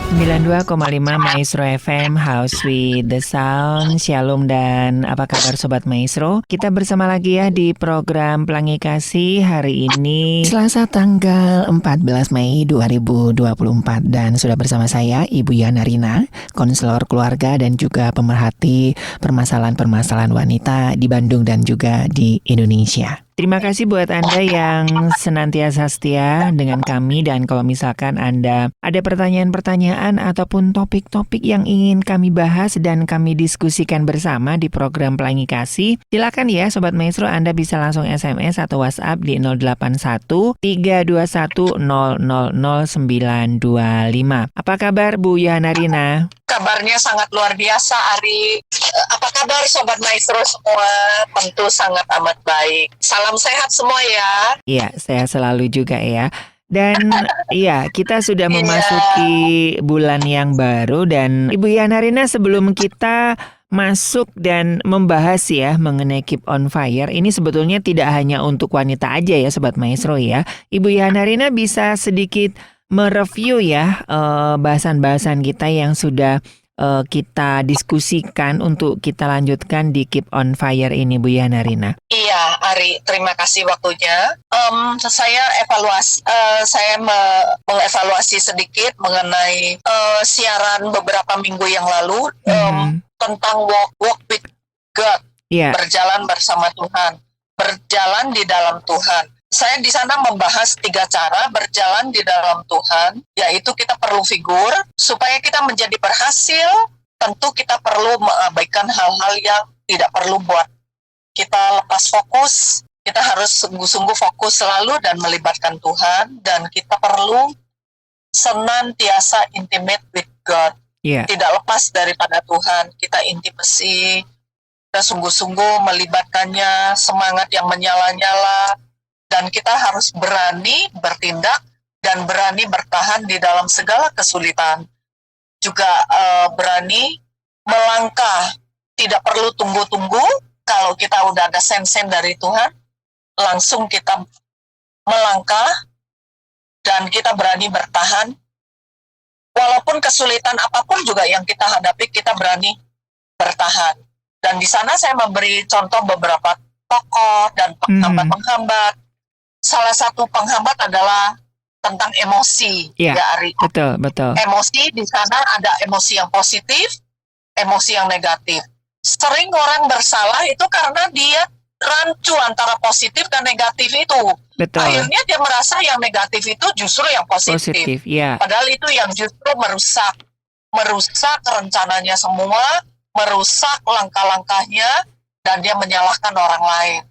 92,5 Maestro FM, House with the Sound. Shalom dan apa kabar Sobat Maestro? Kita bersama lagi ya di program Pelangi Kasih hari ini Selasa tanggal 14 Mei 2024. Dan sudah bersama saya Ibu Yana Rina, konselor keluarga dan juga pemerhati permasalahan-permasalahan wanita di Bandung dan juga di Indonesia. Terima kasih buat Anda yang senantiasa setia dengan kami, dan kalau misalkan Anda ada pertanyaan-pertanyaan ataupun topik-topik yang ingin kami bahas dan kami diskusikan bersama di program Pelangi Kasih, silakan ya Sobat Maestro, Anda bisa langsung SMS atau WhatsApp di 081 321 000925. Apa kabar Bu Yana Rina? Kabarnya sangat luar biasa, Ari. Apa kabar Sobat Maestro semua? Tentu sangat amat baik. Salam sehat semua ya. Iya, saya selalu juga ya. Dan iya, kita sudah memasuki bulan yang baru. Dan Ibu Yana Rina, sebelum kita masuk dan membahas ya mengenai Keep on Fire, ini sebetulnya tidak hanya untuk wanita aja ya Sobat Maestro ya. Ibu Yana Rina bisa sedikit mereview ya bahasan-bahasan kita yang sudah kita diskusikan untuk kita lanjutkan di Keep on Fire ini, Bu Yana Rina. Iya, Ari, terima kasih waktunya. Saya mengevaluasi sedikit mengenai siaran beberapa minggu yang lalu tentang walk with God, berjalan bersama Tuhan, berjalan di dalam Tuhan. Saya di sana membahas 3 cara berjalan di dalam Tuhan, yaitu kita perlu figur. Supaya kita menjadi berhasil, tentu kita perlu mengabaikan hal-hal yang tidak perlu buat kita lepas fokus. Kita harus sungguh-sungguh fokus selalu dan melibatkan Tuhan, dan kita perlu senantiasa intimate with God. Tidak lepas daripada Tuhan, kita intimasi, kita sungguh-sungguh melibatkannya, semangat yang menyala-nyala. Dan kita harus berani bertindak dan berani bertahan di dalam segala kesulitan. Juga berani melangkah, tidak perlu tunggu-tunggu. Kalau kita udah ada sen-sen dari Tuhan, langsung kita melangkah dan kita berani bertahan. Walaupun kesulitan apapun juga yang kita hadapi, kita berani bertahan. Dan di sana saya memberi contoh beberapa tokoh dan penghambat-penghambat. Salah satu penghambat adalah tentang emosi, ya Ari. Betul. Emosi di sana ada emosi yang positif, emosi yang negatif. Sering orang bersalah itu karena dia rancu antara positif dan negatif itu. Betul. Akhirnya dia merasa yang negatif itu justru yang positif. Padahal itu yang justru merusak rencananya semua, merusak langkah-langkahnya, dan dia menyalahkan orang lain.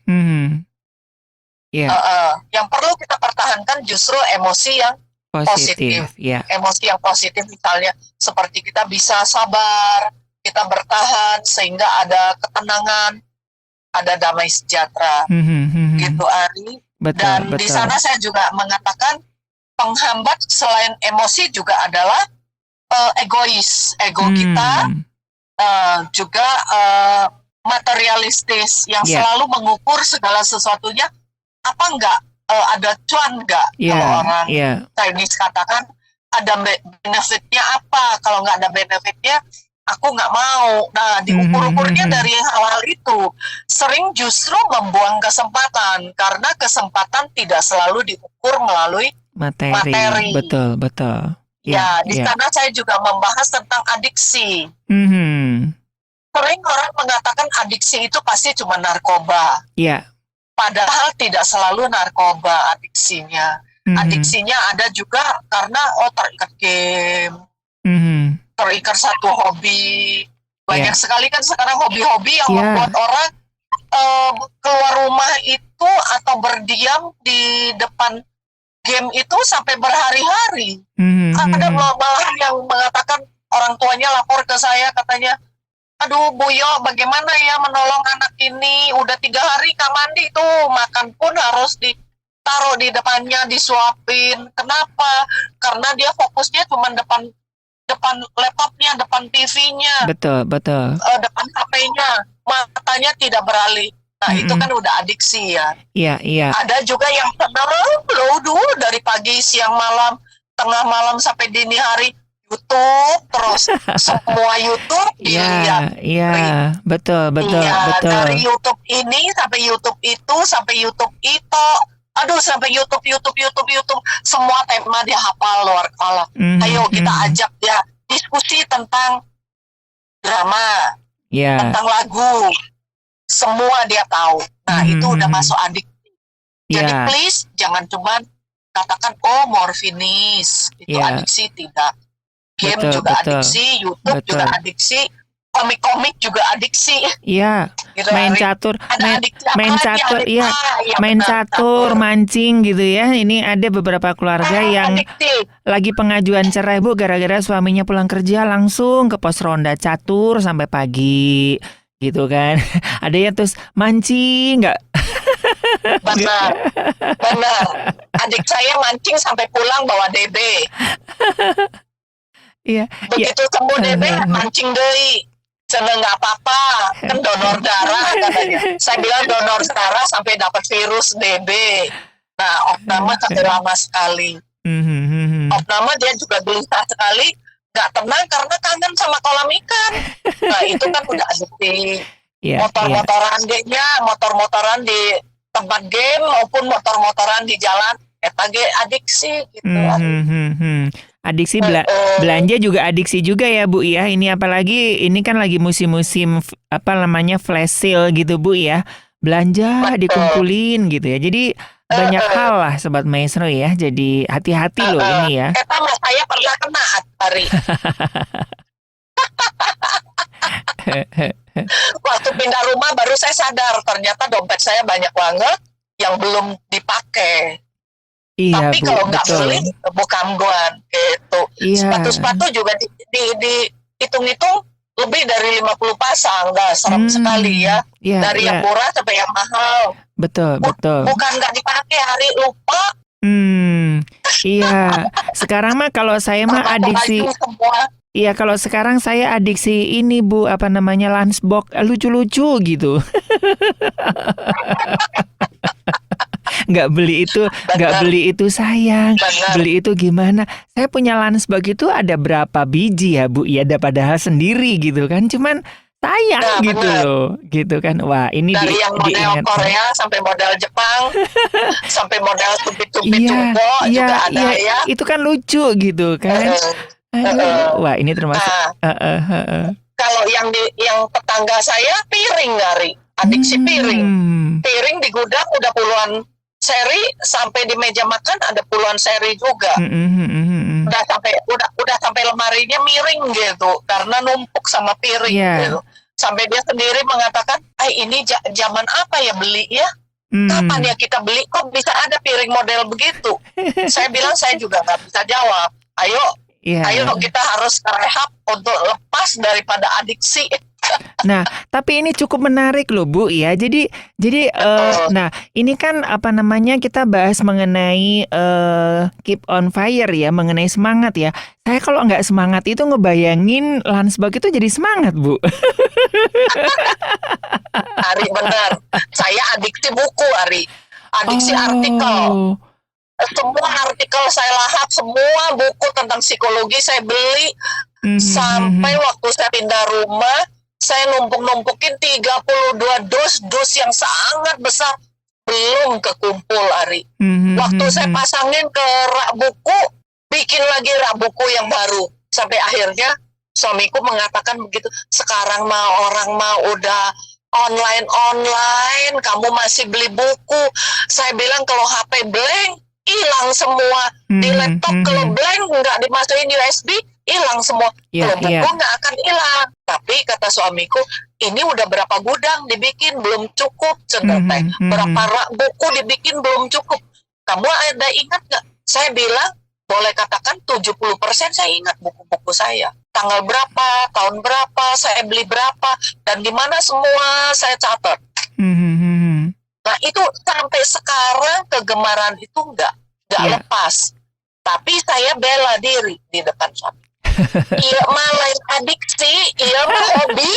Yang perlu kita pertahankan justru emosi yang positif. Emosi yang positif misalnya seperti kita bisa sabar, kita bertahan sehingga ada ketenangan, ada damai sejahtera. Gitu Ari. Dan di sana saya juga mengatakan penghambat selain emosi juga adalah egois. Ego kita juga materialistis yang selalu mengukur segala sesuatunya. Apa enggak ada cuan enggak? Kalau orang Chinese katakan ada benefitnya apa? Kalau enggak ada benefitnya, aku enggak mau. Nah, diukur-ukurnya dari hal-hal itu sering justru membuang kesempatan, karena kesempatan tidak selalu diukur melalui materi. Betul. Di sana saya juga membahas tentang adiksi. Sering orang mengatakan adiksi itu pasti cuma narkoba. Padahal tidak selalu narkoba adiksinya. Adiksinya ada juga karena terikat game, terikat satu hobi. Banyak sekali kan sekarang hobi-hobi yang membuat orang keluar rumah itu atau berdiam di depan game itu sampai berhari-hari. Ada malah yang mengatakan, orang tuanya lapor ke saya katanya, aduh Bu Yo, bagaimana ya menolong anak ini, udah 3 hari gak mandi tuh, makan pun harus ditaruh di depannya, disuapin. Kenapa? Karena dia fokusnya cuma depan laptopnya, depan TV-nya. Betul. Depan HP-nya, matanya tidak beralih. Nah itu kan udah adiksi ya. Iya. Ada juga yang senang dari pagi, siang, malam, tengah malam sampai dini hari YouTube terus, semua YouTube dilihat. Iya, betul, Iya, betul. dari YouTube ini sampai YouTube itu sampai YouTube itu, aduh sampai YouTube, semua tema dia hafal luar kepala. Ayo kita ajak dia diskusi tentang drama, tentang lagu, semua dia tahu. Nah itu udah masuk adik. Jadi please jangan cuma katakan morfinis itu adiksi, tidak. Game juga adiksi, YouTube juga adiksi, komik-komik juga adiksi. Iya. Gitu, main catur, main catur, mancing gitu ya. Ini ada beberapa keluarga yang lagi pengajuan cerai, Bu, gara-gara suaminya pulang kerja langsung ke pos ronda catur sampai pagi, gitu kan. Ada yang terus mancing nggak? Benar. Adik saya mancing sampai pulang bawa DB. Iya. Begitu sembuh DB, mancing deui. Seneng nggak apa-apa, kan donor darah katanya. Saya bilang donor darah sampai dapat virus DB. Nah, opname sampai lama sekali. Opname dia juga gelisah sekali, nggak tenang karena kangen sama kolam ikan. Nah, itu kan udah adiksi. Motor-motoran di tempat game maupun motor-motoran di jalan, adiksi gitu. Adiksi belanja juga adiksi juga ya, Bu ya. Ini apalagi ini kan lagi musim-musim flash sale gitu, Bu ya. Belanja dikumpulin gitu ya. Jadi banyak hal lah Sobat Maestro ya. Jadi hati-hati loh ini ya. Sama saya pernah kena hari. Waktu pindah rumah baru saya sadar ternyata dompet saya banyak banget yang belum dipakai. Iya, tapi Bu, kalau nggak beli bukan buat gitu. Sepatu-sepatu juga di hitung-hitung lebih dari 50 pasang, nggak serem sekali ya. Dari yang murah sampai yang mahal. Betul. Bukan nggak dipakai, hari lupa. Iya. Sekarang mah kalau saya mah adiksi. Iya, kalau sekarang saya adiksi ini, Bu, lunchbox lucu-lucu gitu. Nggak beli itu sayang. Beli itu gimana? Saya punya lunchbox itu ada berapa biji ya, Bu? Ya, ada padahal sendiri gitu kan. Cuman sayang gitu loh. Gitu kan. Wah, ini dari yang model Korea sampai model Jepang sampai model tupi-tupi juga ada ya. Itu kan lucu gitu kan. Aduh, wah ini termasuk. Kalau yang tetangga saya piring adiksi piring. Piring di gudang udah puluhan seri, sampai di meja makan ada puluhan seri juga. Udah sampai lemarinya miring gitu karena numpuk sama piring gitu. Sampai dia sendiri mengatakan, ini zaman apa ya beli ya? Kapan ya kita beli? Kok bisa ada piring model begitu? Saya bilang saya juga nggak bisa jawab. Ayo kita harus rehab untuk lepas daripada adiksi. Nah, tapi ini cukup menarik loh, Bu ya. Jadi nah, ini kan kita bahas mengenai keep on fire ya, mengenai semangat ya. Saya kalau nggak semangat itu ngebayangin lunchbox itu jadi semangat, Bu. Ari benar. Saya adiksi buku, adiksi artikel. Semua artikel saya lahap, semua buku tentang psikologi saya beli. Sampai waktu saya pindah rumah, saya numpukin 32 dus yang sangat besar, belum kekumpul, Waktu saya pasangin ke rak buku, bikin lagi rak buku yang baru. Sampai akhirnya suamiku mengatakan begitu, sekarang orang udah online, kamu masih beli buku. Saya bilang kalau HP blank, hilang semua. Di laptop kalau blank nggak dimasukin USB, hilang semua. Kalau buku nggak akan hilang. Tapi kata suamiku, ini udah berapa gudang dibikin belum cukup, berapa rak buku dibikin belum cukup. Kamu ada ingat nggak? Saya bilang boleh katakan 70% saya ingat buku-buku saya. Tanggal berapa, tahun berapa, saya beli berapa, dan di mana semua saya catat. Nah itu sampai sekarang kegemaran itu nggak lepas. Tapi saya bela diri di depan suami. Iya mah lain adiksi, iya mah hobi.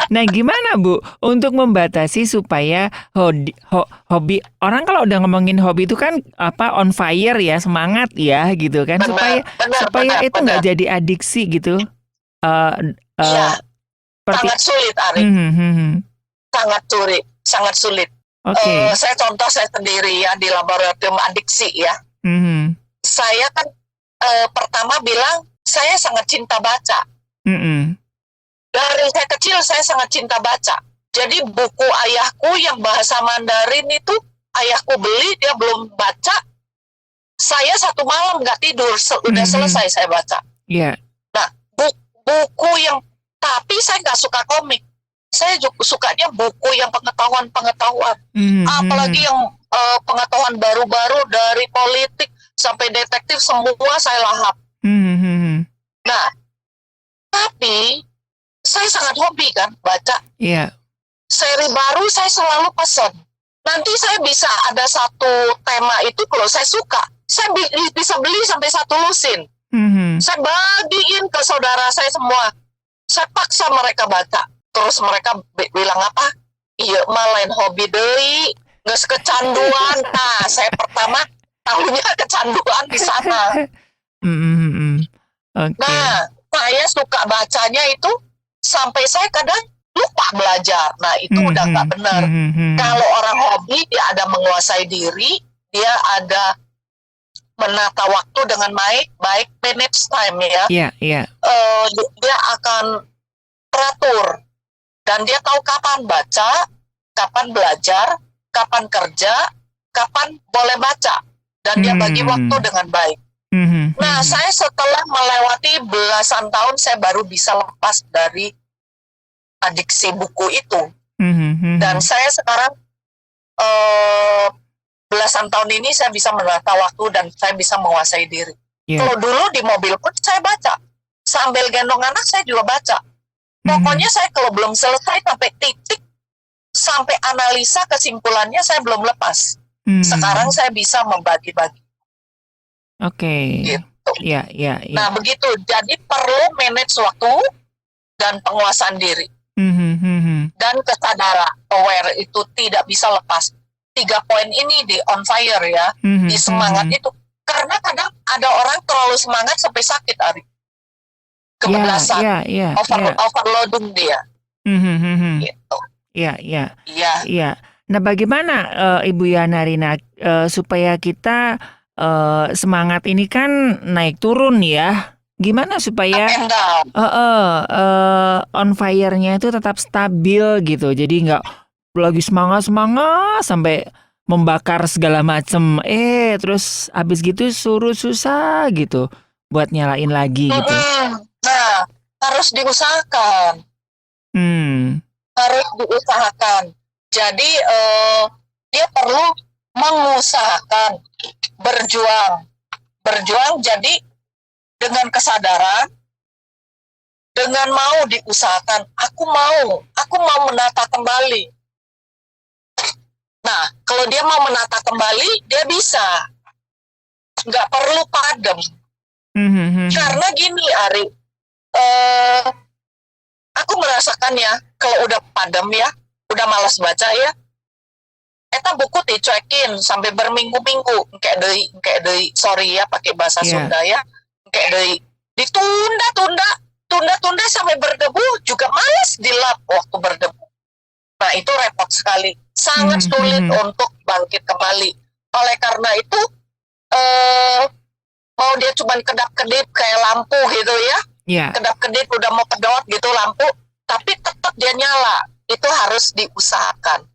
Nah, gimana Bu untuk membatasi supaya hobi orang kalau udah ngomongin hobi itu kan on fire ya, semangat ya gitu kan, supaya itu nggak jadi adiksi gitu. Iya, sangat sulit Ari. Sangat sulit. Okay. Saya sendiri ya di laboratorium adiksi ya. Saya kan pertama bilang saya sangat cinta baca. Dari saya kecil saya sangat cinta baca. Jadi buku ayahku yang bahasa Mandarin itu ayahku beli, dia belum baca. Saya satu malam nggak tidur, udah selesai saya baca. Yeah. Nah, buku yang, tapi saya nggak suka komik. Saya juga sukanya buku yang pengetahuan. Apalagi yang pengetahuan baru-baru dari politik sampai detektif, semua saya lahap. Nah, tapi saya sangat hobi kan baca. Iya. Seri baru saya selalu pesan. Nanti saya bisa ada satu tema itu kalau saya suka, saya bisa beli sampai satu lusin. Saya bagiin ke saudara saya semua. Saya paksa mereka baca. Terus mereka bilang apa? Iya mah lain hobi deui, geus kecanduan. Nah, saya pertama tahunya kecanduan di sana. Okay. Nah, saya suka bacanya itu sampai saya kadang lupa belajar. Nah, itu udah nggak benar. Kalau orang hobi, dia ada menguasai diri, dia ada menata waktu dengan baik manage time ya. Iya. Dia akan teratur dan dia tahu kapan baca, kapan belajar, kapan kerja, kapan boleh baca, dan dia bagi waktu dengan baik. Nah, saya setelah melewati belasan tahun, saya baru bisa lepas dari adiksi buku itu. Dan saya sekarang belasan tahun ini saya bisa menata waktu dan saya bisa menguasai diri. Kalau dulu di mobil pun saya baca, sambil gendong anak saya juga baca. Pokoknya saya kalau belum selesai sampai titik, sampai analisa kesimpulannya saya belum lepas. Sekarang saya bisa membagi-bagi. Oke. Gitu. Iya. Nah begitu, jadi perlu manage waktu dan penguasaan diri. Dan kesadaran, aware itu tidak bisa lepas. 3 poin ini di on fire ya, di semangat itu. Karena kadang ada orang terlalu semangat sampai sakit, Ari. Kebablasan, overloading dia. Gitu. Iya. Nah, bagaimana Ibu Yana Rina supaya kita semangat ini kan naik turun ya? Gimana supaya on fire-nya itu tetap stabil gitu? Jadi nggak lagi semangat sampai membakar segala macem. Terus habis gitu suruh susah gitu buat nyalain lagi gitu. Nah, harus diusahakan. Harus diusahakan. Jadi dia perlu mengusahakan, berjuang. Jadi dengan kesadaran, dengan mau diusahakan, aku mau menata kembali. Nah, kalau dia mau menata kembali, dia bisa. Nggak perlu padam. Karena gini, Ari, aku merasakan ya, kalau udah padam ya, udah malas baca ya, eta buku dicuekin sampai berminggu-minggu, kayak deui, sorry ya, pakai bahasa Sunda ya, kayak deui, ditunda sampai berdebu, juga malas dilap waktu berdebu. Nah, itu repot sekali, sangat sulit untuk bangkit kembali. Oleh karena itu, mau dia cuma kedap-kedip kayak lampu gitu ya, kedap-kedip udah mau kedot gitu lampu, tapi tetap dia nyala. Itu harus diusahakan,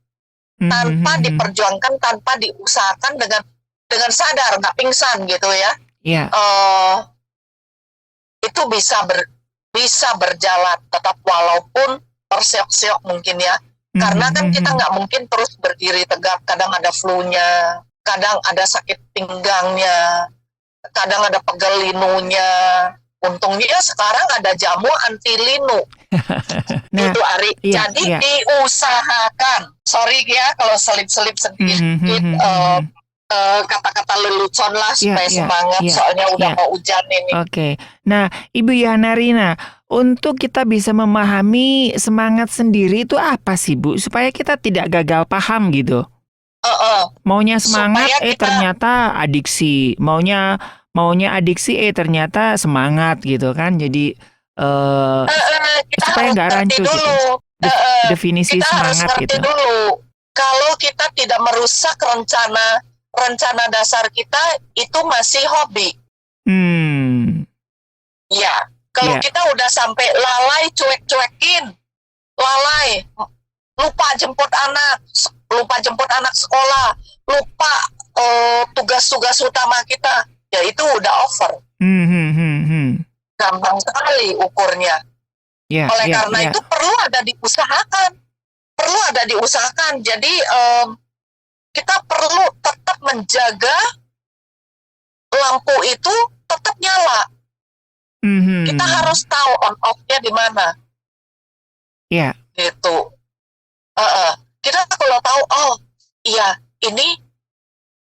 tanpa diperjuangkan, tanpa diusahakan dengan sadar, nggak pingsan gitu ya. Itu bisa berjalan tetap walaupun terseok-seok mungkin ya. Karena kan kita nggak mungkin terus berdiri tegak, kadang ada flu-nya, kadang ada sakit pinggangnya, kadang ada pegel linunya. Untungnya sekarang ada jamu anti linu. Nah, itu Ari. Jadi diusahakan. Sorry ya kalau selip-selip sedikit kata-kata lelucon lah Iya, supaya iya, semangat, iya, soalnya udah iya. mau hujan ini. Oke. Nah, Ibu Yana Rina, untuk kita bisa memahami semangat sendiri itu apa sih, Bu? Supaya kita tidak gagal paham gitu. Maunya semangat, Supaya kita ternyata adiksi. Maunya adiksi, ternyata semangat gitu kan. Jadi kita supaya harus nggak ngerti rancu gitu. dulu. Definisi Kita harus semangat ngerti gitu. dulu. Kalau kita tidak merusak rencana dasar kita, itu masih hobi. Ya, kalau kita udah sampai lalai cuek-cuekin, lalai, lupa jemput anak sekolah, lupa tugas-tugas utama kita, ya itu udah over. Gampang sekali ukurnya. Oleh karena itu perlu ada diusahakan. Jadi kita perlu tetap menjaga lampu itu tetap nyala. Kita harus tahu on off-nya di mana. Gitu. Kita kalau tahu, oh iya ini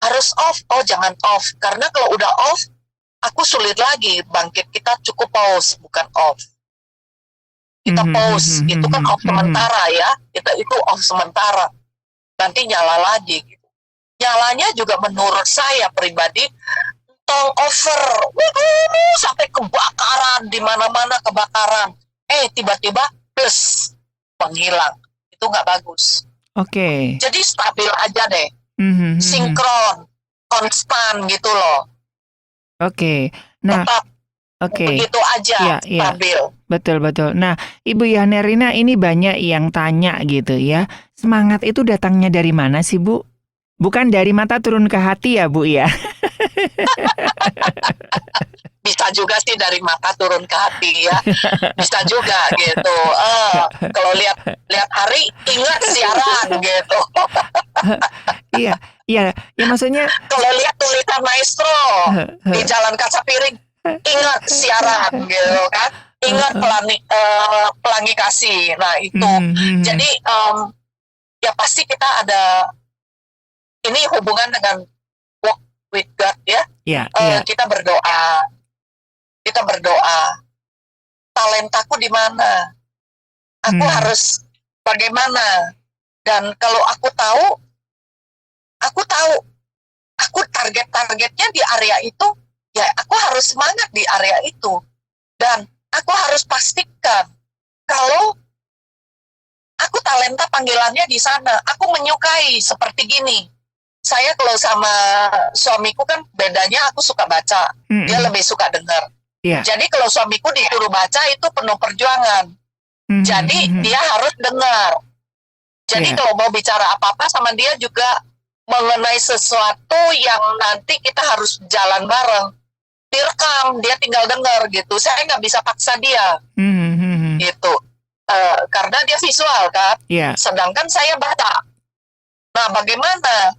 harus off, oh jangan off. Karena kalau udah off, aku sulit lagi bangkit. Kita cukup pause, bukan off. Kita pause, itu kan off sementara ya. Itu off sementara. Nanti nyala lagi. Gitu. Nyalanya juga menurut saya pribadi, tong over, sampai kebakaran, di mana-mana kebakaran. Tiba-tiba, plus, menghilang. Itu nggak bagus. Jadi stabil aja deh. Sinkron, konstan gitu loh. Nah, tetap begitu aja, stabil. Betul. Nah, Ibu Yana Rina, ini banyak yang tanya gitu ya. Semangat itu datangnya dari mana sih, Bu? Bukan dari mata turun ke hati ya, Bu ya? Bisa juga sih dari mata turun ke hati ya. Bisa juga gitu. Kalau lihat hari, ingat siaran gitu. Iya, ya maksudnya kalau lihat tulisan maestro di Jalan Kaca Piring, ingat siaran gitu kan. Ingat pelangi kasih. Nah, itu. Jadi ya pasti kita ada ini hubungan dengan walk with God ya. Kita berdoa. Talentaku di mana? Aku harus bagaimana? Dan kalau aku tahu aku targetnya di area itu, ya aku harus semangat di area itu. Dan aku harus pastikan kalau aku talenta panggilannya di sana. Aku menyukai seperti gini. Saya kalau sama suamiku kan bedanya, aku suka baca, dia lebih suka dengar. Jadi kalau suamiku disuruh baca itu penuh perjuangan. Jadi dia harus dengar. Jadi kalau mau bicara apa-apa sama dia juga mengenai sesuatu yang nanti kita harus jalan bareng. Direkam, dia tinggal dengar gitu. Saya nggak bisa paksa dia. Gitu. Karena dia visual kan. Sedangkan saya baca. Nah, bagaimana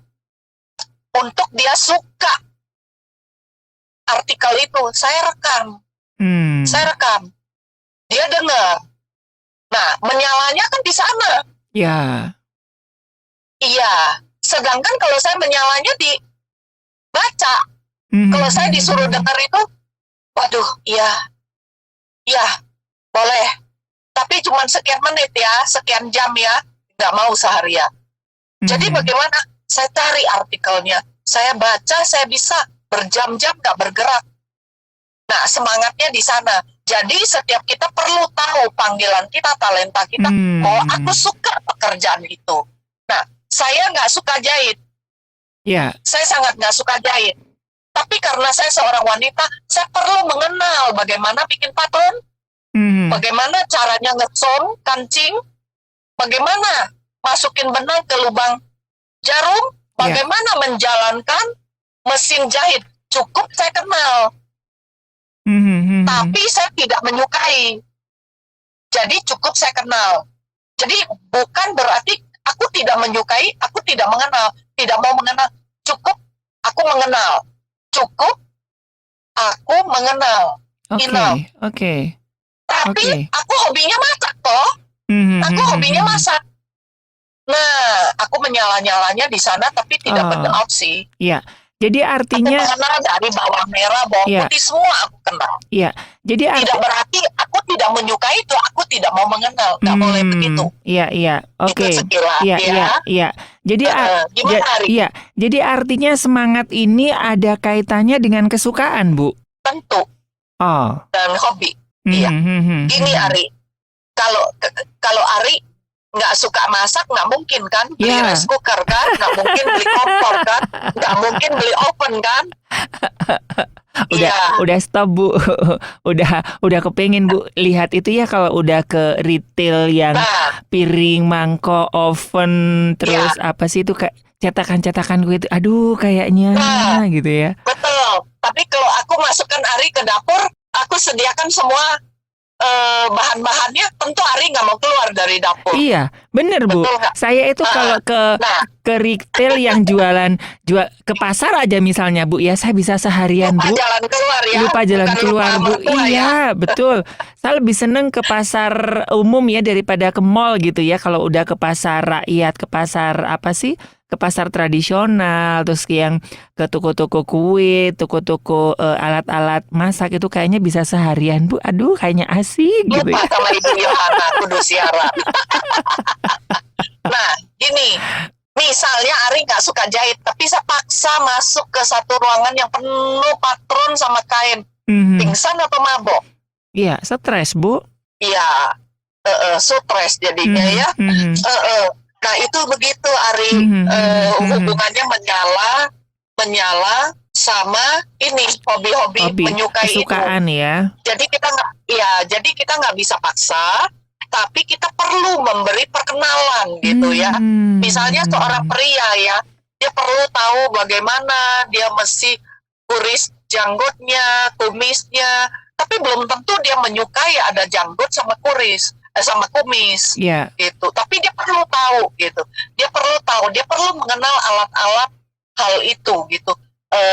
untuk dia suka artikel itu? Saya rekam. Dia dengar. Nah, menyalanya kan di sana. Iya. Sedangkan kalau saya menyalanya di baca. Kalau saya disuruh dengar itu, waduh, iya, boleh. Tapi cuma sekian menit ya, sekian jam ya, nggak mau seharian. Jadi bagaimana? Saya cari artikelnya, saya baca, saya bisa berjam-jam nggak bergerak. Nah, semangatnya di sana. Jadi setiap kita perlu tahu panggilan kita, talenta kita. Oh, aku suka pekerjaan itu. Nah, saya nggak suka jahit. Saya sangat nggak suka jahit. Tapi karena saya seorang wanita, saya perlu mengenal bagaimana bikin patron, bagaimana caranya ngesom, kancing, bagaimana masukin benang ke lubang jarum, bagaimana menjalankan mesin jahit. Cukup saya kenal. Tapi saya tidak menyukai. Jadi cukup saya kenal. Jadi bukan berarti aku tidak menyukai, aku tidak mengenal, tidak mau mengenal. Cukup aku mengenal. Cukup aku mengenal. Tapi aku hobinya masak toh. Aku hobinya masak. Nah, aku menyala-nyalanya di sana tapi tidak burn out sih. Iya. Jadi artinya aku mengenal dari bawang merah, bawang putih semua aku kenal. Iya. Jadi tidak berarti aku tidak menyukai itu, aku tidak mau mengenal. Nggak boleh begitu. Iya. Oke. Itu sekilas Iya. Jadi gimana, Ari? Iya. Jadi artinya semangat ini ada kaitannya dengan kesukaan, Bu. Tentu. Dan hobi. Iya. Gini, Ari. Kalau Ari nggak suka masak, nggak mungkin kan beli rice cooker kan, nggak mungkin beli kompor kan, nggak mungkin beli oven kan. Udah stop, Bu. udah kepengen, Bu, lihat itu ya kalau udah ke retail yang piring, mangkok, oven, terus apa sih itu kayak cetakan gue itu, aduh kayaknya gitu ya. Betul. Tapi kalau aku masukkan Ari ke dapur, aku sediakan semua bahan-bahannya, tentu Ari nggak mau keluar dari dapur. Iya, bener, Bu. Saya itu kalau ke retail yang jual ke pasar aja misalnya, Bu, ya saya bisa seharian, Bu. Lupa jalan keluar, Bu. Iya, betul. Saya lebih seneng ke pasar umum ya daripada ke mall gitu ya. Kalau udah ke pasar rakyat, ke pasar apa sih? Ke pasar tradisional, terus yang ke toko-toko kue, toko-toko alat-alat masak itu kayaknya bisa seharian, Bu. Aduh, kayaknya asik gitu ya. Lupa sama Ibu Yohana, kudu siaran. Nah, gini, misalnya Ari nggak suka jahit, tapi saya paksa masuk ke satu ruangan yang penuh patron sama kain. Pingsan atau mabok? Iya, stres, Bu. Iya, stres jadinya ya. Nah, itu begitu, Ari. Hubungannya menyala sama ini hobi menyukai kesukaan itu. Ya. Jadi kita nggak bisa paksa, tapi kita perlu memberi perkenalan gitu ya. Misalnya seorang pria ya, dia perlu tahu bagaimana dia mesti kuris janggutnya, kumisnya, tapi belum tentu dia menyukai ada janggut sama kuris. Sama kumis, gitu. Tapi dia perlu tahu, gitu. Dia perlu mengenal alat-alat hal itu, gitu.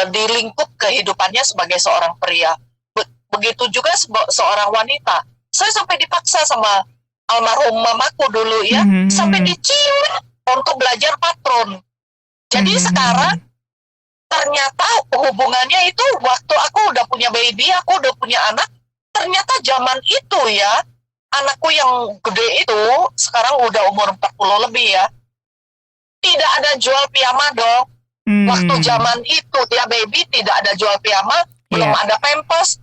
Di lingkup kehidupannya sebagai seorang pria. Begitu juga seorang wanita. Saya sampai dipaksa sama almarhum mamaku dulu ya, sampai dicium untuk belajar patron. Jadi sekarang ternyata hubungannya itu waktu aku udah punya baby, aku udah punya anak, ternyata zaman itu ya. Anakku yang gede itu sekarang udah umur 40 lebih ya. Tidak ada jual piyama dong. Waktu zaman itu dia baby tidak ada jual piyama, belum ada pampers.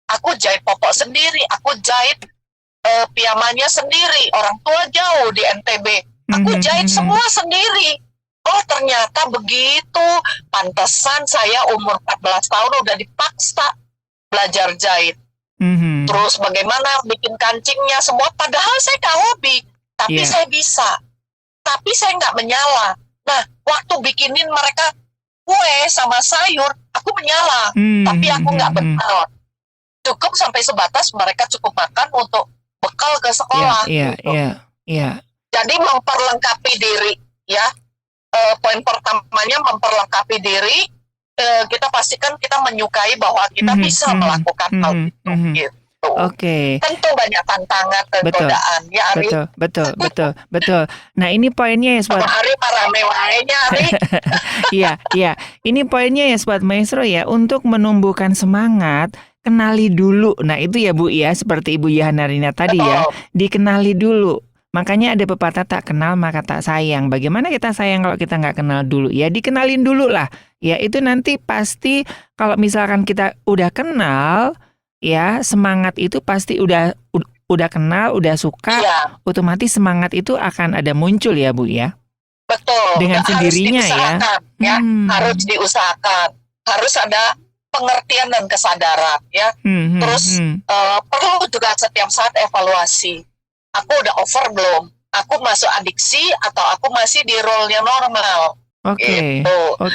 Aku jahit popok sendiri, aku jahit piyamanya sendiri. Orang tua jauh di NTB. Aku jahit semua sendiri. Oh, ternyata begitu. Pantesan saya umur 14 tahun udah dipaksa belajar jahit. Terus bagaimana bikin kancingnya semua, padahal saya nggak hobi, tapi saya bisa, tapi saya nggak menyala. Nah, waktu bikinin mereka kue sama sayur, aku menyala, tapi aku nggak bekal. Cukup sampai sebatas mereka cukup makan untuk bekal ke sekolah. Jadi memperlengkapi diri, ya. Poin pertamanya memperlengkapi diri. Kita pastikan kita menyukai bahwa kita bisa melakukan hal itu. Gitu. Oke. Tentu banyak tantangan dan godaan ya, Ari. Betul. Nah, ini poinnya ya, Sobat. Ari parame waenya, Ari. Iya. Ini poinnya ya, Sobat Maestro ya, untuk menumbuhkan semangat, kenali dulu. Nah, itu ya, Bu ya, seperti Ibu Yohana Rina tadi ya, dikenali dulu. Makanya ada pepatah tak kenal maka tak sayang. Bagaimana kita sayang kalau kita nggak kenal dulu? Ya dikenalin dulu lah. Ya itu nanti pasti kalau misalkan kita udah kenal, ya semangat itu pasti udah kenal, udah suka, otomatis semangat itu akan ada muncul ya, Bu ya. Betul. Dengan sendirinya ya. Harus diusahakan. Harus ada pengertian dan kesadaran ya. Terus perlu juga setiap saat evaluasi. Aku udah over belum? Aku masuk adiksi atau aku masih di role yang normal? Oke.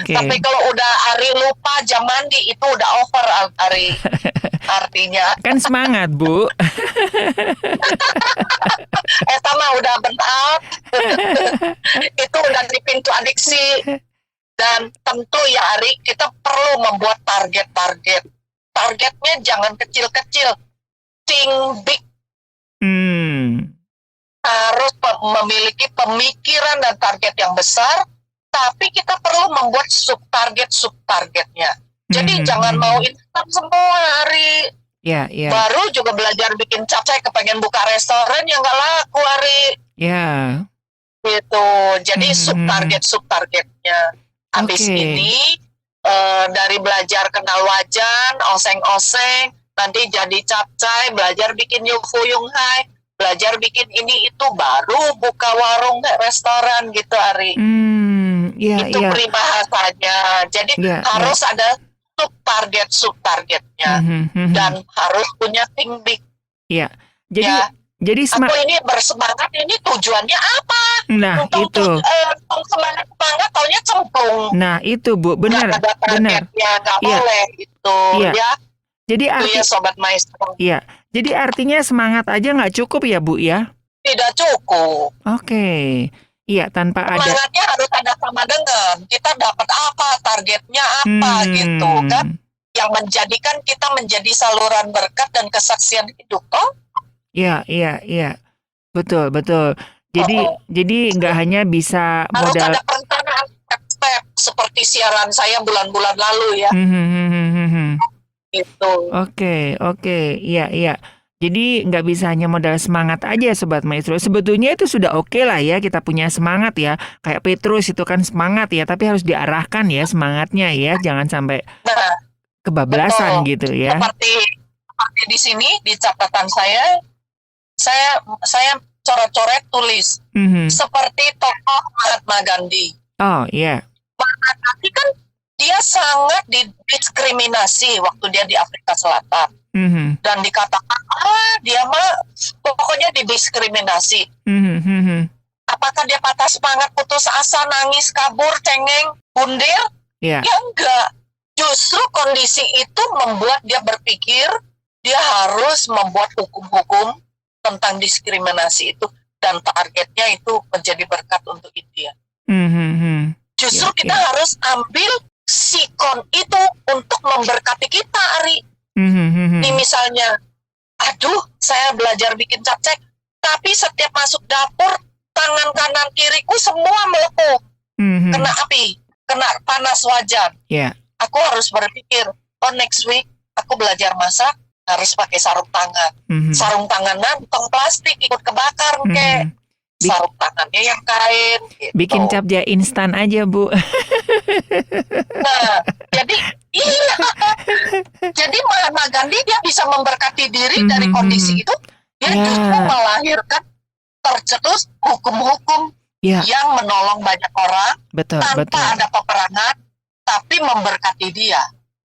Tapi kalau udah Ari lupa jam mandi, itu udah over, Ari. Artinya kan semangat, Bu. Mah udah burnout. Itu udah di pintu adiksi. Dan tentu ya, Ari, kita perlu membuat target-target. Targetnya jangan kecil-kecil. Think big. harus memiliki pemikiran dan target yang besar, tapi kita perlu membuat sub-targetnya. Jadi jangan mau instan semua hari. Baru juga belajar bikin capcay, kepengen buka restoran yang nggak laku hari. Gitu. Jadi sub-targetnya. Habis ini dari belajar kenal wajan, oseng-oseng, nanti jadi capcay, belajar bikin Fuyung Hai, belajar bikin ini itu, baru buka warung restoran gitu Ari. Itu peribahasanya. Jadi harus ada sub-targetnya dan harus punya think big. Jadi aku ini bersemangat, ini tujuannya apa? Nah, itu. Semangat taunya cemplung. Nah, itu Bu, benar. Nggak ada targetnya, nggak boleh itu. Ya. Jadi itu Sobat Maestro. Jadi artinya semangat aja nggak cukup ya Bu ya? Tidak cukup. Oke. Tanpa semangatnya harus ada sama dengan kita dapat apa, targetnya apa gitu kan, yang menjadikan kita menjadi saluran berkat dan kesaksian hidup toh. Betul. Jadi nggak hanya bisa harus ada perencanaan step-step seperti siaran saya bulan-bulan lalu ya. Gitu. Oke, iya. Jadi nggak bisa hanya modal semangat aja Sobat Maestro. Sebetulnya itu sudah oke lah ya, kita punya semangat ya. Kayak Petrus itu kan semangat ya, tapi harus diarahkan ya semangatnya ya, jangan sampai kebablasan gitu ya. Seperti di sini di catatan saya coret-coret tulis seperti tokoh Mahatma Gandhi. Oh iya. Mahatma Gandhi kan dia sangat didiskriminasi waktu dia di Afrika Selatan. Dan dikatakan dia mah pokoknya didiskriminasi. Apakah dia patah semangat, putus asa, nangis, kabur, cengeng, bundir? Ya enggak. Justru kondisi itu membuat dia berpikir dia harus membuat hukum-hukum tentang diskriminasi itu, dan targetnya itu menjadi berkat untuk India. Justru kita harus ambil sikon itu untuk memberkati kita, Ari. Ini misalnya, aduh saya belajar bikin capcay, tapi setiap masuk dapur tangan kanan kiriku semua melepuh, kena api, kena panas wajan. Aku harus berpikir, next week aku belajar masak harus pakai sarung tangan. Sarung tangannya tong plastik ikut kebakar kayak sarung tangannya yang kain. Gitu. Bikin capcay instan aja Bu. Nah, jadi jadi Mahatma Gandhi dia bisa memberkati diri dari kondisi itu. Dia justru melahirkan tercetus hukum-hukum yang menolong banyak orang tanpa ada peperangan, tapi memberkati dia.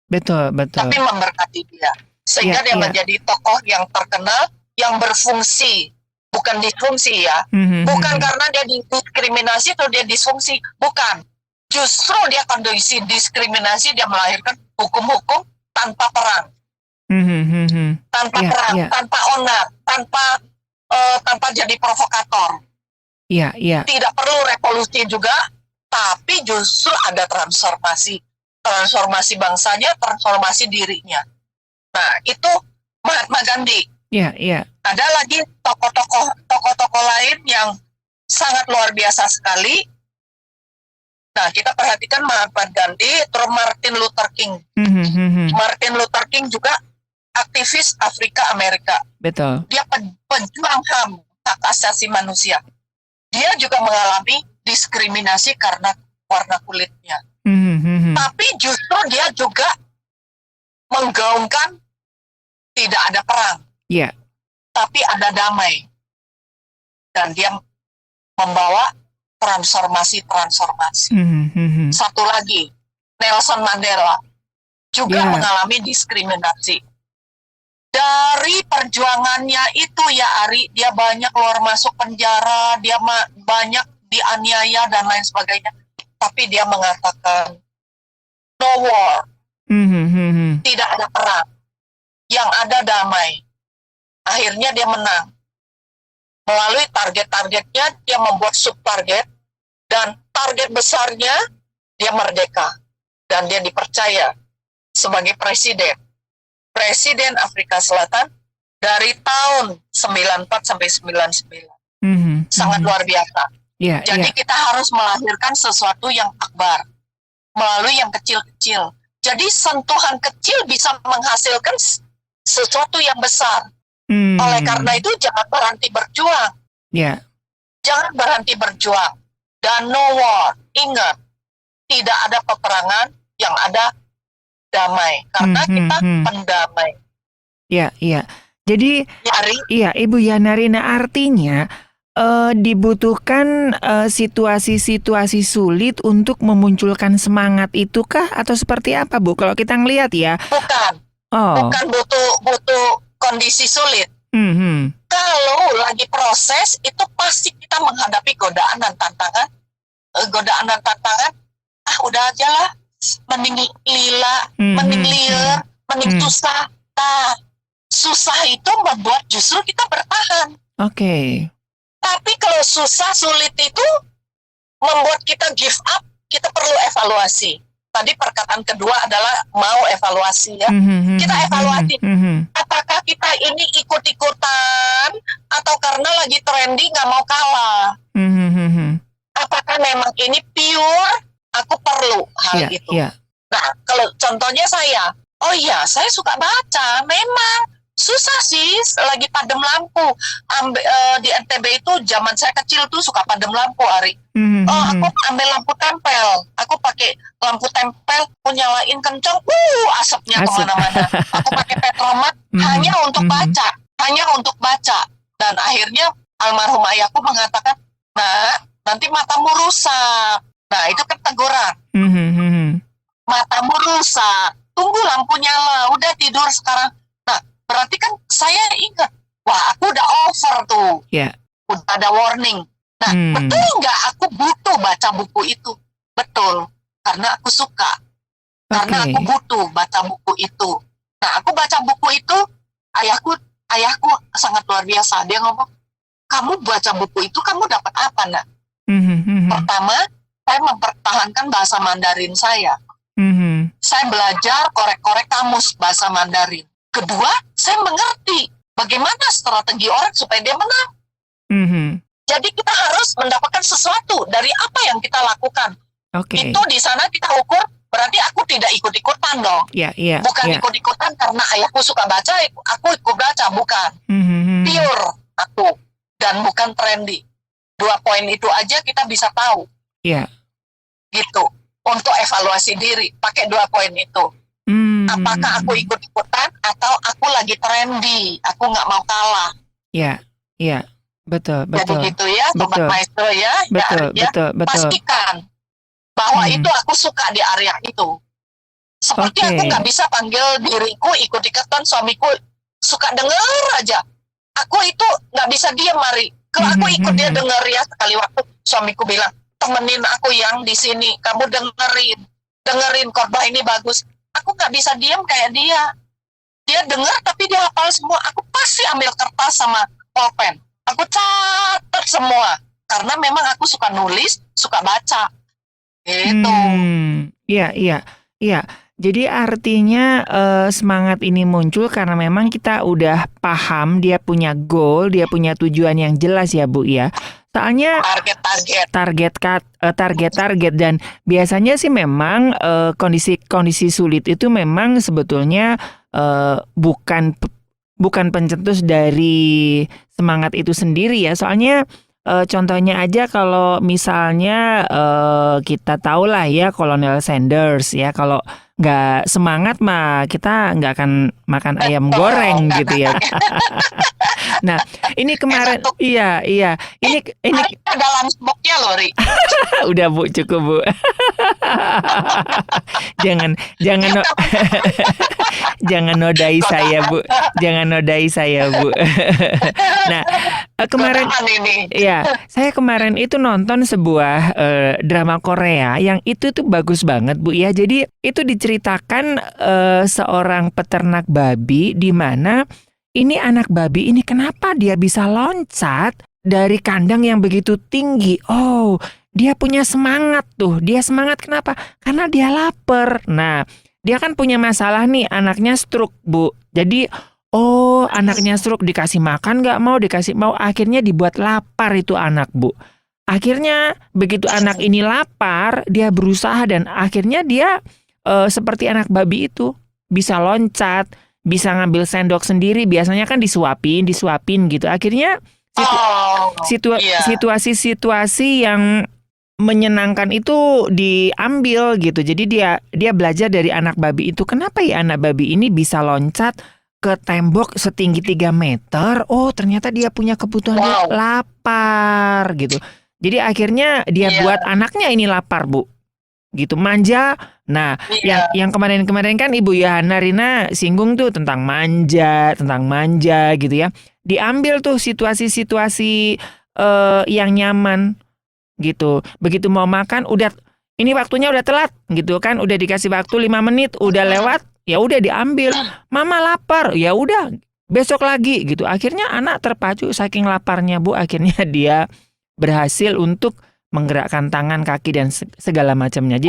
Betul. Tapi memberkati dia. Sehingga dia menjadi tokoh yang terkenal, yang berfungsi, bukan disfungsi ya. Bukan karena dia didiskriminasi atau dia disfungsi, bukan. Justru dia kondisi diskriminasi, dia melahirkan hukum-hukum tanpa perang. Tanpa perang, tanpa onar, tanpa jadi provokator. Tidak perlu revolusi juga, tapi justru ada transformasi bangsanya, transformasi dirinya. Nah, itu Mahatma Gandhi. Ada lagi tokoh-tokoh lain yang sangat luar biasa sekali. Nah, kita perhatikan Mahatma Gandhi, terus Martin Luther King. Martin Luther King juga aktivis Afrika Amerika. Betul. Dia pejuang HAM, hak asasi manusia. Dia juga mengalami diskriminasi karena warna kulitnya. Tapi justru dia juga menggaungkan tidak ada perang, tapi ada damai, dan dia membawa transformasi. Satu lagi, Nelson Mandela juga mengalami diskriminasi. Dari perjuangannya itu ya Ari, dia banyak keluar masuk penjara, dia banyak dianiaya dan lain sebagainya. Tapi dia mengatakan no war, tidak ada perang, yang ada damai. Akhirnya dia menang. Melalui target-targetnya dia membuat sub-target, dan target besarnya dia merdeka, dan dia dipercaya sebagai Presiden Afrika Selatan dari tahun 94 sampai 99. Sangat luar biasa. Jadi kita harus melahirkan sesuatu yang akbar melalui yang kecil-kecil. Jadi sentuhan kecil bisa menghasilkan sesuatu yang besar. Oleh karena itu jangan berhenti berjuang. Jangan berhenti berjuang. Dan no war. Ingat, tidak ada peperangan, yang ada damai. Karena kita pendamai. Jadi, Ibu Yanarina, artinya dibutuhkan situasi-situasi sulit untuk memunculkan semangat itukah atau seperti apa, Bu? Kalau kita ngelihat ya. Bukan butuh kondisi sulit. Kalau lagi proses itu pasti kita menghadapi godaan dan tantangan. Udah aja lah, mending lila, mending liar, mending susah. Nah, susah itu membuat justru kita bertahan. Tapi kalau susah, sulit itu membuat kita give up, kita perlu evaluasi. Tadi perkataan kedua adalah mau evaluasi ya. Kita evaluasi. Apakah kita ini ikut-ikutan atau karena lagi trendy nggak mau kalah? Apakah memang ini pure? Aku perlu hal itu. Nah, kalau contohnya saya suka baca. Memang susah sih, lagi padam lampu. Di NTB itu zaman saya kecil tuh suka padam lampu, Ari. Aku ambil lampu tempel. Aku pakai lampu tempel, aku nyalain kencang, asapnya kemana-mana. Aku pakai petromat hanya untuk baca. Dan akhirnya almarhum ayahku mengatakan, "Nak, nanti matamu rusak." Nah, itu kan teguran. Matamu rusak, tunggu lampu nyala, udah tidur sekarang. Nah, berarti kan saya ingat, aku udah over tuh. Udah ada warning. Nah, betul nggak aku butuh baca buku itu? Betul, karena aku suka. Karena aku butuh baca buku itu. Nah, aku baca buku itu, ayahku sangat luar biasa. Dia ngomong, "Kamu baca buku itu, kamu dapat apa, Nak?" Pertama, saya mempertahankan bahasa Mandarin saya. Saya belajar korek-korek kamus bahasa Mandarin. Kedua, saya mengerti bagaimana strategi orang supaya dia menang. Jadi kita harus mendapatkan sesuatu dari apa yang kita lakukan. Itu di sana kita ukur, berarti aku tidak ikut-ikutan dong. Bukan ikut-ikutan karena ayahku suka baca, aku ikut baca, bukan. Pure aku, dan bukan trendy. 2 poin itu aja kita bisa tahu. Gitu. Untuk evaluasi diri, pakai 2 poin itu. Apakah aku ikut-ikutan atau aku lagi trendy, aku nggak mau kalah. Betul. Jadi gitu ya, Sobat Maestro ya. Betul. Pastikan bahwa itu aku suka di area itu. Seperti aku nggak bisa panggil diriku ikut-ikutan, suamiku suka denger aja. Aku itu nggak bisa diam, Mari. Kalau aku ikut dia denger ya, sekali waktu suamiku bilang, "Temenin aku yang di sini, kamu dengerin khotbah ini bagus." Aku nggak bisa diam kayak dia. Dia dengar tapi dia hafal semua. Aku pasti ambil kertas sama pulpen. Aku catat semua karena memang aku suka nulis, suka baca. Gitu. Iya. Jadi artinya semangat ini muncul karena memang kita udah paham dia punya goal, dia punya tujuan yang jelas ya, Bu ya. Soalnya target dan biasanya sih memang kondisi sulit itu memang sebetulnya bukan pencetus dari semangat itu sendiri ya. Soalnya contohnya aja kalau misalnya kita tahulah ya Kolonel Sanders ya, kalau nggak semangat mah kita nggak akan makan ayam goreng gitu ya. Nah, ini kemarin ini dalam booknya loh, Ri. Udah Bu, cukup Bu. jangan jangan nodai saya Bu. Jangan nodai saya Bu. Nah, kemarin saya kemarin itu nonton sebuah drama Korea yang itu tuh bagus banget Bu ya. Jadi itu diceritakan seorang peternak babi di mana ini anak babi ini kenapa dia bisa loncat dari kandang yang begitu tinggi. Dia punya semangat tuh. Dia semangat kenapa? Karena dia lapar. Nah, dia kan punya masalah nih, anaknya stroke Bu. Jadi Oh, anaknya stroke, dikasih makan nggak mau, dikasih mau, akhirnya dibuat lapar itu anak, Bu. Akhirnya begitu anak ini lapar, dia berusaha dan akhirnya dia seperti anak babi itu, bisa loncat, bisa ngambil sendok sendiri, biasanya kan disuapin gitu. Akhirnya situasi-situasi yang menyenangkan itu diambil gitu. Jadi dia belajar dari anak babi itu. Kenapa ya anak babi ini bisa loncat ke tembok setinggi 3 meter? Oh, ternyata dia punya kebutuhan, dia lapar gitu. Jadi akhirnya dia buat anaknya ini lapar, Bu. Gitu, manja. Nah, yang kemarin-kemarin kan Ibu Yohana Rina singgung tuh tentang manja gitu ya. Diambil tuh situasi-situasi yang nyaman gitu. Begitu mau makan, udah ini waktunya udah telat gitu kan, udah dikasih waktu 5 menit, udah lewat, ya udah diambil. Mama lapar, ya udah besok lagi gitu. Akhirnya anak terpacu saking laparnya, Bu, akhirnya dia berhasil untuk menggerakkan tangan, kaki dan segala macamnya.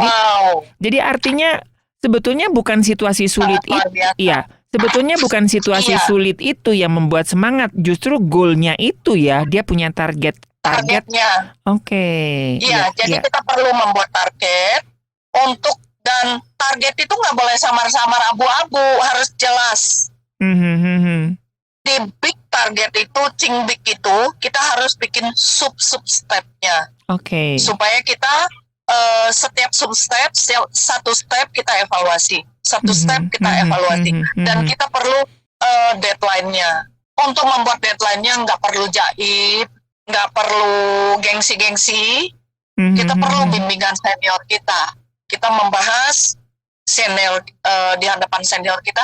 Jadi artinya sebetulnya bukan situasi sulit itu, iya. Sebetulnya bukan situasi sulit itu yang membuat semangat, justru goalnya itu ya, dia punya targetnya. Oke. Iya, jadi kita perlu membuat target dan target itu nggak boleh samar-samar abu-abu, harus jelas. Di big target itu, big itu, kita harus bikin sub stepnya. Oke. Supaya kita setiap satu step kita evaluasi, dan kita perlu deadline-nya. Untuk membuat deadline-nya nggak perlu jaib, nggak perlu gengsi-gengsi. Kita perlu bimbingan senior kita. Kita membahas senior di hadapan senior kita,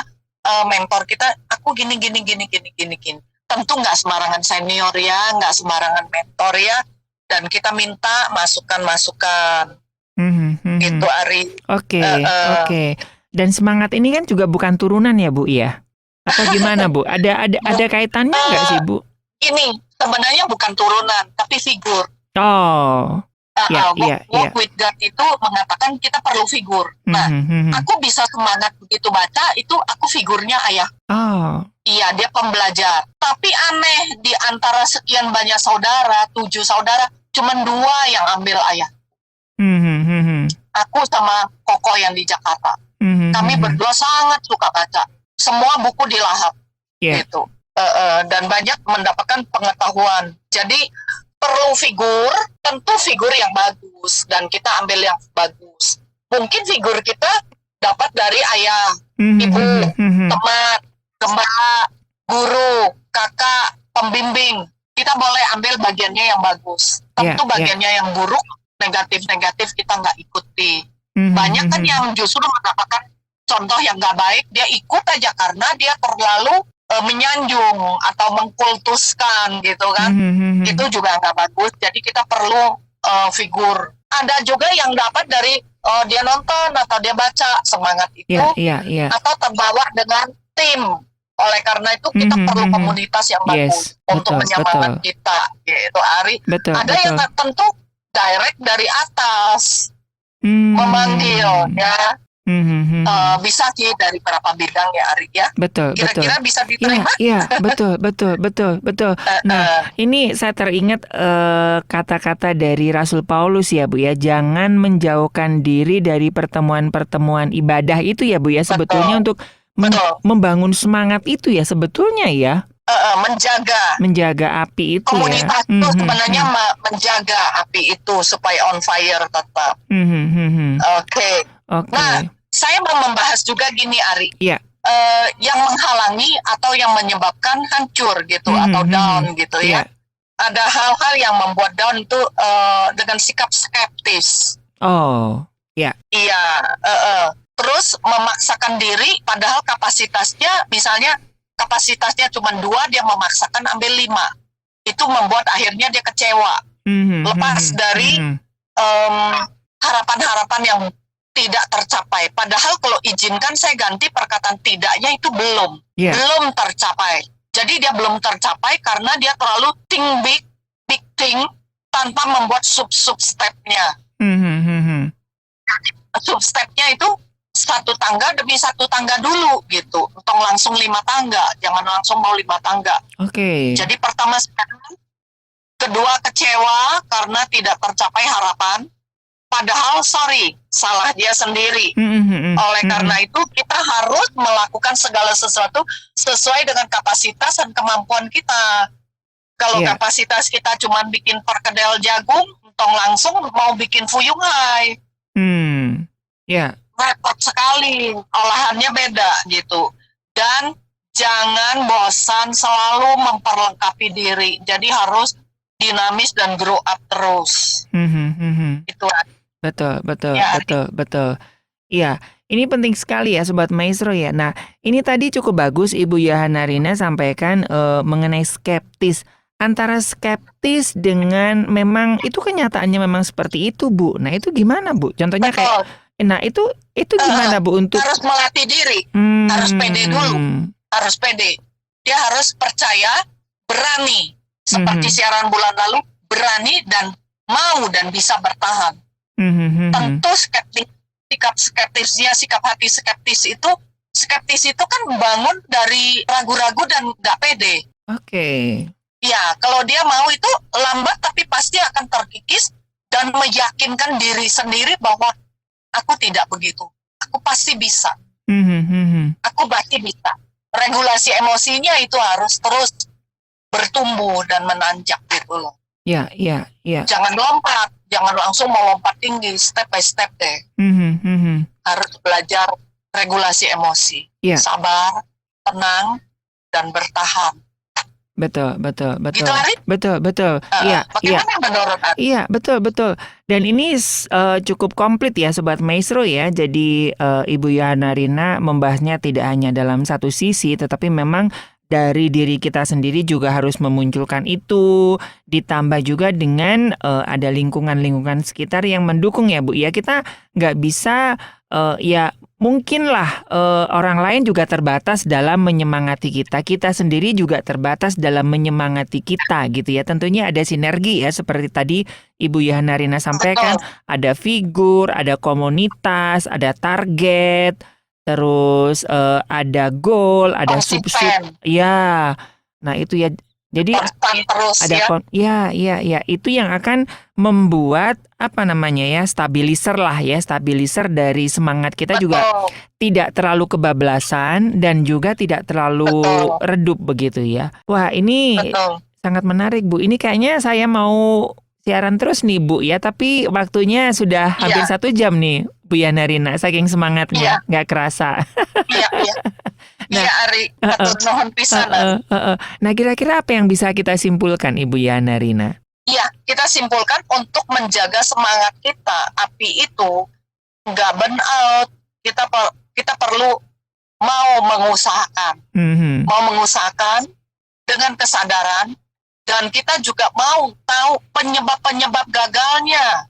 mentor kita. Aku gini. Tentu nggak sembarangan senior ya, nggak sembarangan mentor ya. Dan kita minta masukan. Gitu, Ari. Oke. Dan semangat ini kan juga bukan turunan ya, Bu, ya? Atau gimana, Bu? Ada kaitannya nggak sih, Bu? Ini sebenarnya bukan turunan, tapi figur. Oh. Walk with God itu mengatakan kita perlu figur. Nah, aku bisa semangat begitu baca, itu aku figurnya ayah. Oh. Iya, dia pembelajar. Tapi aneh, di antara sekian banyak saudara, 7 saudara, cuma 2 yang ambil ayah. Aku sama Koko yang di Jakarta. Kami berdua sangat suka baca. Semua buku dilahap. Gitu. Dan banyak mendapatkan pengetahuan. Jadi perlu figur, tentu figur yang bagus, dan kita ambil yang bagus. Mungkin figur kita dapat dari ayah, ibu, teman, gembala, guru, kakak, pembimbing. Kita boleh ambil bagiannya yang bagus. Tentu bagiannya yang buruk, negatif kita nggak ikuti. Banyak kan yang justru mendapatkan contoh yang nggak baik, dia ikut aja karena dia terlalu menyanjung atau mengkultuskan gitu kan. Itu juga nggak bagus. Jadi kita perlu figur. Ada juga yang dapat dari dia nonton atau dia baca, semangat itu atau terbawa dengan tim. Oleh karena itu kita perlu komunitas yang bagus untuk menyemangat kita gitu, Ari. Ada yang tentu direct dari atas memanggil ya. Bisa sih dari berapa bidang ya, Ari ya. Betul. Kira-kira bisa diterima? Iya, betul. Nah, ini saya teringat kata-kata dari Rasul Paulus ya, Bu ya. Jangan menjauhkan diri dari pertemuan-pertemuan ibadah itu ya, Bu ya. Sebetulnya untuk membangun semangat itu ya sebetulnya ya. Menjaga api itu komunitas itu sebenarnya menjaga api itu supaya on fire tetap. Oke. Nah, saya mau membahas juga gini, Ari. Yang menghalangi atau yang menyebabkan hancur gitu atau down gitu ya. Ada hal-hal yang membuat down itu dengan sikap skeptis. Iya. Terus memaksakan diri padahal kapasitasnya, misalnya kapasitasnya cuma 2, dia memaksakan ambil 5. Itu membuat akhirnya dia kecewa. Lepas dari harapan-harapan yang tidak tercapai. Padahal kalau izinkan saya ganti perkataan tidaknya itu belum tercapai. Jadi dia belum tercapai karena dia terlalu think big thing tanpa membuat sub stepnya. Sub stepnya itu satu tangga demi satu tangga dulu gitu. Tong langsung 5 tangga, jangan langsung mau 5 tangga. Oke. Jadi pertama sekali, kedua kecewa karena tidak tercapai harapan. Padahal salah dia sendiri. Oleh karena itu kita harus melakukan segala sesuatu sesuai dengan kapasitas dan kemampuan kita. Kalau kapasitas kita cuma bikin perkedel jagung, tong langsung mau bikin fuyung hai. Repot sekali, olahannya beda gitu. Dan jangan bosan selalu memperlengkapi diri. Jadi harus dinamis dan grow up terus. Itu Betul. Iya, ini penting sekali ya Sobat Maestro ya. Nah, ini tadi cukup bagus Ibu Yohana Rina sampaikan mengenai skeptis. Antara skeptis dengan memang itu kenyataannya memang seperti itu, Bu. Nah, itu gimana, Bu? Contohnya kayak, nah itu gimana, Bu, untuk harus melatih diri, harus pede dulu, harus pede. Dia harus percaya, berani. Seperti siaran bulan lalu, berani dan mau dan bisa bertahan. Tentu sikap hati skeptis itu kan bangun dari ragu-ragu dan gak pede. Oke. Ya, kalau dia mau itu lambat tapi pasti akan terkikis dan meyakinkan diri sendiri bahwa aku tidak begitu. Aku pasti bisa. Aku pasti bisa. Regulasi emosinya itu harus terus bertumbuh dan menanjak gitu loh. Iya. Jangan lompat, jangan langsung mau lompat tinggi, step by step deh. Harus belajar regulasi emosi, sabar, tenang, dan bertahan. Betul. Gitu, Ari? Betul. Iya. Bagaimana menurut Ari? Iya, betul. Dan ini cukup komplit ya Sobat Maestro ya. Jadi Ibu Yohana Rina membahasnya tidak hanya dalam satu sisi, tetapi memang dari diri kita sendiri juga harus memunculkan itu, ditambah juga dengan ada lingkungan sekitar yang mendukung ya Bu. Ya kita nggak bisa ya mungkinlah orang lain juga terbatas dalam menyemangati kita. Kita sendiri juga terbatas dalam menyemangati kita gitu ya. Tentunya ada sinergi ya seperti tadi Ibu Yohana Rina sampaikan. Ada figur, ada komunitas, ada target. Terus ada goal, ada konsisten. Ya, nah itu ya. Jadi terus, ada ya itu yang akan membuat stabilizer dari semangat kita. Juga tidak terlalu kebablasan dan juga tidak terlalu redup begitu ya. Wah ini sangat menarik Bu. Ini kayaknya saya mau siaran terus nih Bu ya, tapi waktunya sudah hampir 1 jam nih Bu Yohana Rina, saking semangatnya nggak kerasa. Iya Ari, atur nuhun pisan. Nah kira-kira apa yang bisa kita simpulkan Ibu Yohana Rina? Iya, kita simpulkan untuk menjaga semangat kita, api itu nggak burn out. Kita perlu mau mengusahakan, mau mengusahakan dengan kesadaran. Dan kita juga mau tahu penyebab gagalnya.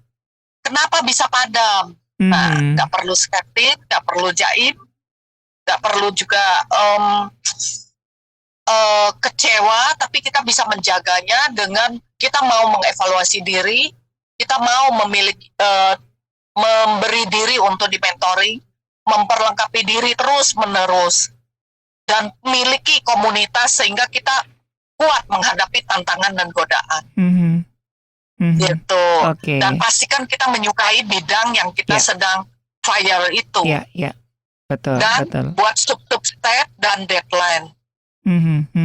Kenapa bisa padam? Nah, nggak perlu skeptis, nggak perlu jaim, nggak perlu juga kecewa, tapi kita bisa menjaganya dengan kita mau mengevaluasi diri, kita mau memberi diri untuk dimentoring, memperlengkapi diri terus-menerus, dan miliki komunitas sehingga kita kuat menghadapi tantangan dan godaan. Gitu. Dan pastikan kita menyukai bidang yang kita sedang fire itu. Betul. Dan buat step dan deadline.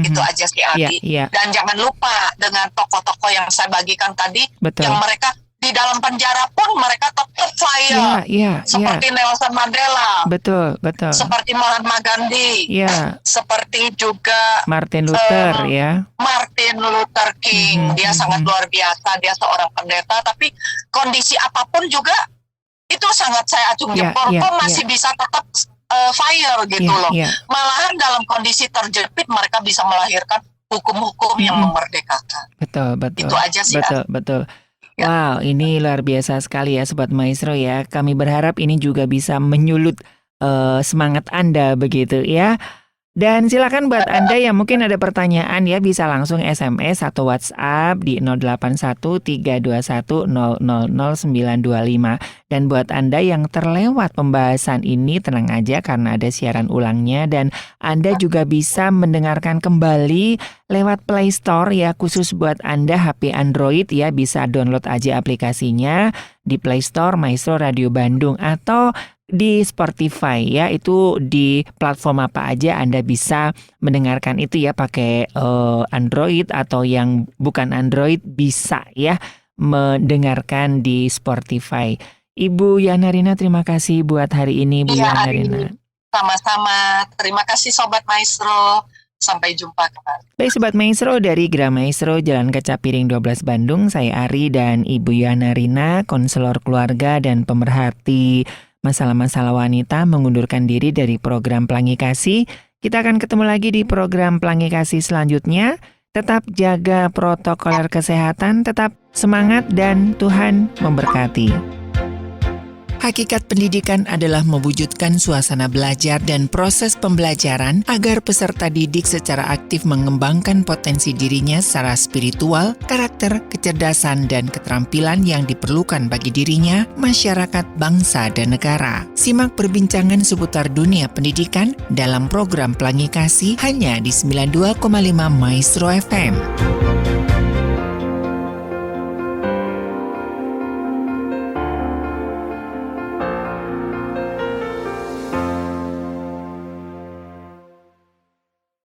Itu aja sih Adi. Dan jangan lupa dengan tokoh-tokoh yang saya bagikan tadi, yang mereka di dalam penjara pun mereka tetap fire. Seperti Nelson Mandela. Betul. Seperti Mahatma Gandhi. Seperti juga Martin Luther Martin Luther King. Dia sangat luar biasa. Dia seorang pendeta, tapi kondisi apapun juga itu sangat saya acung jempol. Kok masih bisa tetap fire gitu loh. Malahan dalam kondisi terjepit mereka bisa melahirkan hukum-hukum yang memerdekakan. Betul. Itu aja sih. Betul. Wow, ini luar biasa sekali ya Sobat Maestro ya. Kami berharap ini juga bisa menyulut semangat Anda begitu ya. Dan silakan buat Anda yang mungkin ada pertanyaan ya, bisa langsung SMS atau WhatsApp di 081321000925. Dan buat Anda yang terlewat pembahasan ini, tenang aja karena ada siaran ulangnya, dan Anda juga bisa mendengarkan kembali lewat Play Store ya, khusus buat Anda HP Android ya, bisa download aja aplikasinya di Play Store Maestro Radio Bandung, atau di Spotify ya, itu di platform apa aja Anda bisa mendengarkan itu ya, pakai Android atau yang bukan Android bisa ya mendengarkan di Spotify. Ibu Yana Rina, terima kasih buat hari ini, Bu Yana Rina. Sama-sama, terima kasih Sobat Maestro. Sampai jumpa kembali. Baik Sobat Maestro, dari Gra Maestro Jalan Kaca Piring 12 Bandung, saya Ari dan Ibu Yana Rina, konselor keluarga dan pemerhati masalah-masalah wanita, mengundurkan diri dari program Pelangi Kasih. Kita akan ketemu lagi di program Pelangi Kasih selanjutnya. Tetap jaga protokol kesehatan, tetap semangat, dan Tuhan memberkati. Hakikat pendidikan adalah mewujudkan suasana belajar dan proses pembelajaran agar peserta didik secara aktif mengembangkan potensi dirinya secara spiritual, karakter, kecerdasan, dan keterampilan yang diperlukan bagi dirinya, masyarakat, bangsa, dan negara. Simak perbincangan seputar dunia pendidikan dalam program Pelangi Kasih hanya di 92,5 Maestro FM.